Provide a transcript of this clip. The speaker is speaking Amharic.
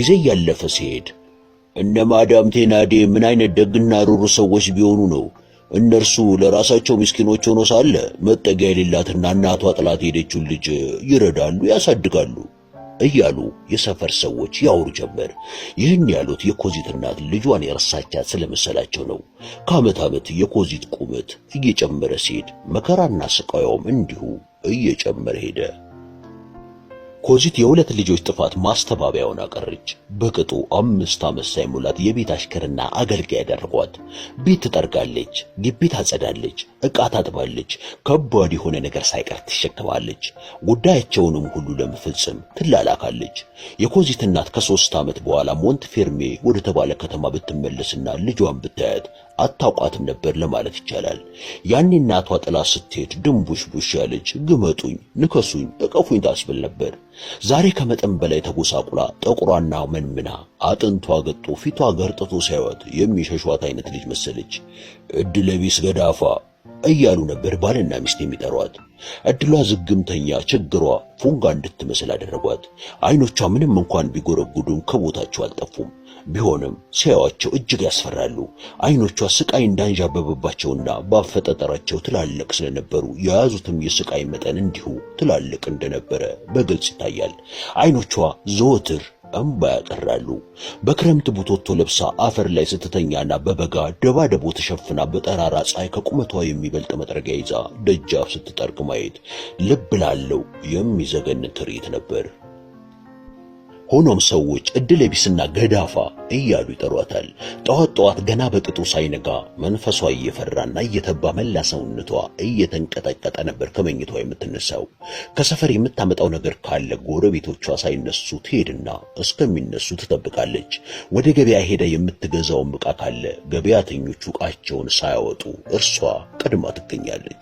ጊዜ ያለፈ ሲሄድ እነ ማዳም ቴናዴ ምን አይነት ደግና ሩሩ ሰዎች ቢሆኑ ነው እነርሱ ለራሳቸው ምስኪኖች ሆኖ ሳለ መጠጊያ የሌላትና እናቷ ጥላት ሄደችውን ልጅ ይረዳሉ፣ ያሳድጋሉ እያሉ የሰፈር ሰዎች ያወሩ ጀመር። ይህን ያሉት የኮዚት እናት ልጇን የረሳቻት ስለመሰላቸው ነው። ከዓመት ዓመት የኮዚት ቁመት እየጨመረ ሲሄድ መከራና ስቃዩም እንዲሁ እየጨመረ ሄደ። ኮዚት የሁለት ልጆች ጥፋት ማስተባበያውን አቀረች። በቅጡ 5 ዓመት ሳይሞላት የቤት አሽከርና አገልጋይ ያደረጓት። ቤት ትጠርጋለች፣ ግቢ ታጸዳለች፣ ዕቃ ታጥባለች፣ ከባድ የሆነ ነገር ሳይቀር ትሸከማለች። ጉዳያቸውንም ሁሉ ለመፈጸም ትላላካለች። የኮዚት እናት ከ3 ዓመት በኋላ ሞንትፌርሜ ወደ ተባለ ከተማ ብትመለስና ልጇን ብታያት አታውቃትም ነበር ለማለት ይቻላል። ያኔ እናቷ ጥላ ስትሄድ ድንቡሽቡሽ ያለች ግመጡኝ፣ ንከሱኝ፣ እቀፉኝ ታስብል ነበር። ዛሬ ከመጠን በላይ ተጎሳቁላ ጠቁሯና መንምና አጥንቷ ገጦ ፊቷ ገርጥቶ ሳይወት የሚሸሿት አይነት ልጅ መሰለች። እድለቢስ ገዳፋ እያሉ ነበር ባልና ሚስት የሚጠሯት። እድሏ ዝግምተኛ፣ ችግሯ ፉንጋ እንድትመስል አደረጓት። አይኖቿ ምንም እንኳን ቢጎረጉዱም ከቦታቸው አልጠፉም። ቢሆንም ሲያዩአቸው እጅግ ያስፈራሉ። አይኖቿ ስቃይ እንዳንዣበበባቸውና ባፈጠጠራቸው ትላልቅ ስለነበሩ የያዙትም የስቃይ መጠን እንዲሁ ትላልቅ እንደነበረ በግልጽ ይታያል። አይኖቿ ዘወትር እንባ ያቀራሉ። በክረምት ቡትቶ ለብሳ አፈር ላይ ስትተኛና በበጋ ደባደቦ ተሸፍና በጠራራ ፀሐይ ከቁመቷ የሚበልጥ መጥረጊያ ይዛ ደጃፍ ስትጠርግ ማየት ልብ ላለው የሚዘገንን ትርኢት ነበር። ሆኖም ሰዎች እድለቢስና ገዳፋ እያሉ ይጠሯታል። ጠዋት ጠዋት ገና በቅጡ ሳይነጋ መንፈሷ እየፈራና እየተባ መላ ሰውነቷ እየተንቀጠቀጠ ነበር ከመኝቷ የምትነሳው። ከሰፈር የምታመጣው ነገር ካለ ጎረቤቶቿ ሳይነሱ ትሄድና እስከሚነሱ ትጠብቃለች። ወደ ገበያ ሄዳ የምትገዛው ዕቃ ካለ ገበያተኞቹ ዕቃቸውን ሳያወጡ እርሷ ቀድማ ትገኛለች።